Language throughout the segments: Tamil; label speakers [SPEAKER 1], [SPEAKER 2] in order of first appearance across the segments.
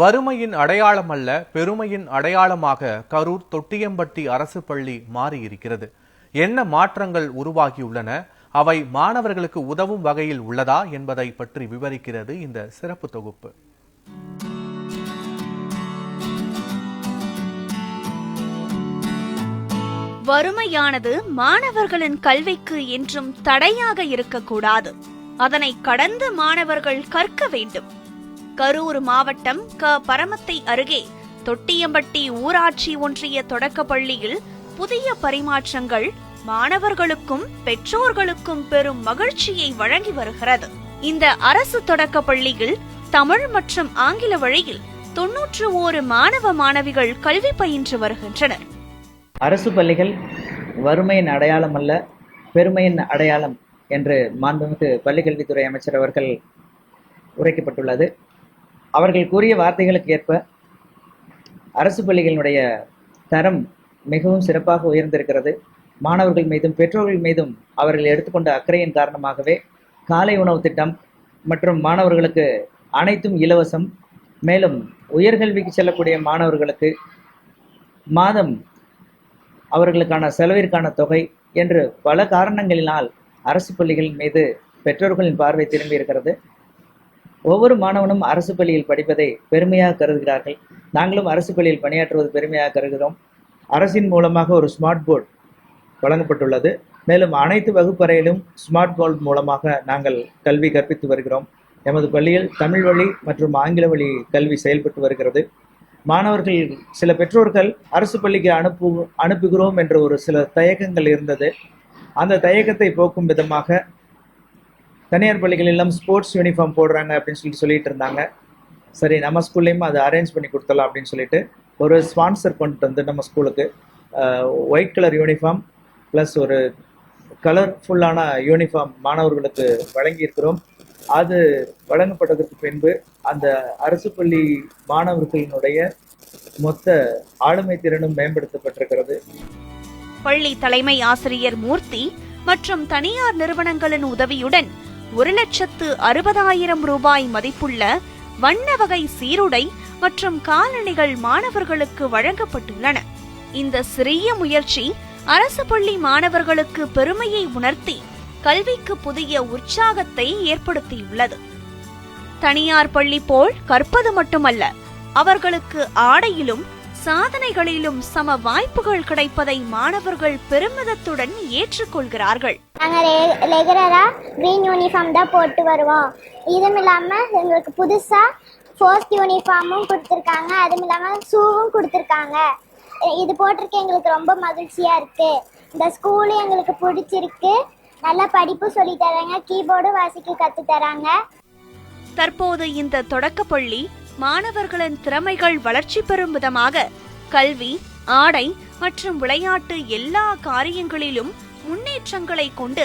[SPEAKER 1] வறுமையின் அடையாளம் அல்ல, பெருமையின் அடையாளமாக கரூர் தொட்டியம்பட்டி அரசு பள்ளி மாறியிருக்கிறது. என்ன மாற்றங்கள் உருவாகியுள்ளன, அவை மாணவர்களுக்கு உதவும் வகையில் உள்ளதா என்பதை பற்றி விவரிக்கிறது இந்த சிறப்பு தொகுப்பு.
[SPEAKER 2] வறுமையானது மாணவர்களின் கல்விக்கு என்றும் தடையாக இருக்கக்கூடாது. அதனை கடந்து மாணவர்கள் கற்க வேண்டும். கரூர் மாவட்டம் பரமத்தை அருகே தொட்டியம்பட்டி ஊராட்சி ஒன்றிய தொடக்கப்பள்ளியில் புதிய பரிமாற்றங்கள் மாணவர்களுக்கும் பெற்றோர்களுக்கும் பெரும் மகிழ்ச்சியை வழங்கி வருகிறது. இந்த அரசு தொடக்கப்பள்ளியில் தமிழ் மற்றும் ஆங்கில வழியில் 91 மாணவ மாணவிகள் கல்வி பயின்று வருகின்றனர்.
[SPEAKER 3] அரசு பள்ளிகள் வறுமையின் அடையாளம் அல்ல, பெருமையின் அடையாளம் என்று மாண்புமிகு பள்ளிக்கல்வித்துறை அமைச்சர் அவர்கள் உரைக்கப்பட்டுள்ளது. அவர்கள் கூறிய வார்த்தைகளுக்கு ஏற்ப அரசு பள்ளிகளினுடைய தரம் மிகவும் சிறப்பாக உயர்ந்திருக்கிறது. மாணவர்கள் மீதும் பெற்றோர்கள் மீதும் அவர்கள் எடுத்துக்கொண்ட அக்கறையின் காரணமாகவே காலை உணவு திட்டம் மற்றும் மாணவர்களுக்கு அனைத்தும் இலவசம், மேலும் உயர்கல்விக்கு செல்லக்கூடிய மாணவர்களுக்கு மாதம் அவர்களுக்கான செலவிற்கான தொகை என்று பல காரணங்களினால் அரசு பள்ளிகளின் மீது பெற்றோர்களின் பார்வை திரும்பி இருக்கிறது. ஒவ்வொரு மாணவனும் அரசு பள்ளியில் படிப்பதை பெருமையாக கருதுகிறார்கள். நாங்களும் அரசு பள்ளியில் பணியாற்றுவது பெருமையாக கருதுகிறோம். அரசின் மூலமாக ஒரு ஸ்மார்ட் போர்டு வழங்கப்பட்டுள்ளது. மேலும் அனைத்து வகுப்பறையிலும் ஸ்மார்ட் போர்டு மூலமாக நாங்கள் கல்வி கற்பித்து வருகிறோம். எமது பள்ளியில் தமிழ் வழி மற்றும் ஆங்கில வழி கல்வி செயல்பட்டு வருகிறது. மாணவர்கள், சில பெற்றோர்கள் அரசு பள்ளிக்கு அனுப்புகிறோம் என்ற ஒரு சில தயக்கங்கள் இருந்தது. அந்த தயக்கத்தை போக்கும் விதமாக தனியார் பள்ளிகள் எல்லாம் ஸ்போர்ட்ஸ் யூனிஃபார்ம் போடுறாங்க அப்படின்னு சொல்லிட்டு இருந்தாங்க. சரி, நம்ம ஸ்கூல்லையும் அதை அரேஞ்ச் பண்ணி கொடுத்தலாம் அப்படின்னு சொல்லிட்டு ஒரு ஸ்பான்சர் கொண்டு வந்து நம்ம ஸ்கூலுக்கு ஒயிட் கலர் யூனிஃபார்ம் ப்ளஸ் ஒரு கலர்ஃபுல்லான யூனிஃபார்ம் மாணவர்களுக்கு வழங்கியிருக்கிறோம். அது வழங்கப்பட்டதற்கு பின்பு அந்த அரசு பள்ளி மாணவர்களினுடைய மொத்த ஆளுமை திறனும் மேம்படுத்தப்பட்டிருக்கிறது.
[SPEAKER 2] பள்ளி தலைமை ஆசிரியர் மூர்த்தி மற்றும் தனியார் நிறுவனங்களின் உதவியுடன் 1,60,000 ரூபாய் மதிப்புள்ள வண்ண வகை சீருடை மற்றும் காலணிகள் மாணவர்களுக்கு வழங்கப்பட்டுள்ளன. இந்த சிறிய முயற்சி அரசு பள்ளி மாணவர்களுக்கு பெருமையை உணர்த்தி கல்விக்கு புதிய உற்சாகத்தை ஏற்படுத்தியுள்ளது. தனியார் பள்ளி போல் கற்பது மட்டுமல்ல, அவர்களுக்கு ஆடையிலும் சாதனைகளிலும் சம வாய்ப்புகள் கிடைப்பதை மாணவர்கள் பெருமிதத்துடன் ஏற்றுக்கொள்கிறார்கள்.
[SPEAKER 4] நாங்கள் ரெகுலரா கிரீன் யூனிஃபார்ம் தான் போட்டு வருவோம். இதுவும் இல்லாமல் எங்களுக்கு புதுசா ஃபோர்த் யூனிஃபார்மும் கொடுத்துருக்காங்க. அதுவும் இல்லாமல் ஷூவும் கொடுத்துருக்காங்க. இது போட்டிருக்க எங்களுக்கு ரொம்ப மகிழ்ச்சியா இருக்கு. இந்த ஸ்கூலு எங்களுக்கு பிடிச்சிருக்கு. நல்லா படிப்பு சொல்லி தராங்க, கீபோர்டு வாசிக்க கத்து தராங்க.
[SPEAKER 2] தற்போது இந்த தொடக்கப்பள்ளி மாணவர்களின் திறமைகள் வளர்ச்சி பெறும் விதமாக கல்வி, ஆடை மற்றும் விளையாட்டு எல்லா காரியங்களிலும் முன்னேற்றங்களை கொண்டு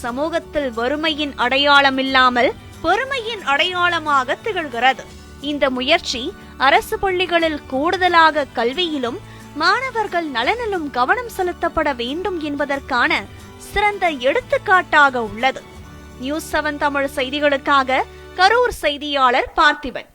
[SPEAKER 2] சமூகத்தில் வறுமையின் அடையாளம் இல்லாமல் பெருமையின் அடையாளமாக திகழ்கிறது. இந்த முயற்சி அரசு பள்ளிகளில் கூடுதலாக கல்வியிலும் மாணவர்கள் நலனிலும் கவனம் செலுத்தப்பட வேண்டும் என்பதற்கான சிறந்த எடுத்துக்காட்டாக உள்ளது. நியூஸ் 7 தமிழ் செய்திகளுக்காக கரூர் செய்தியாளர் பார்த்திபன்.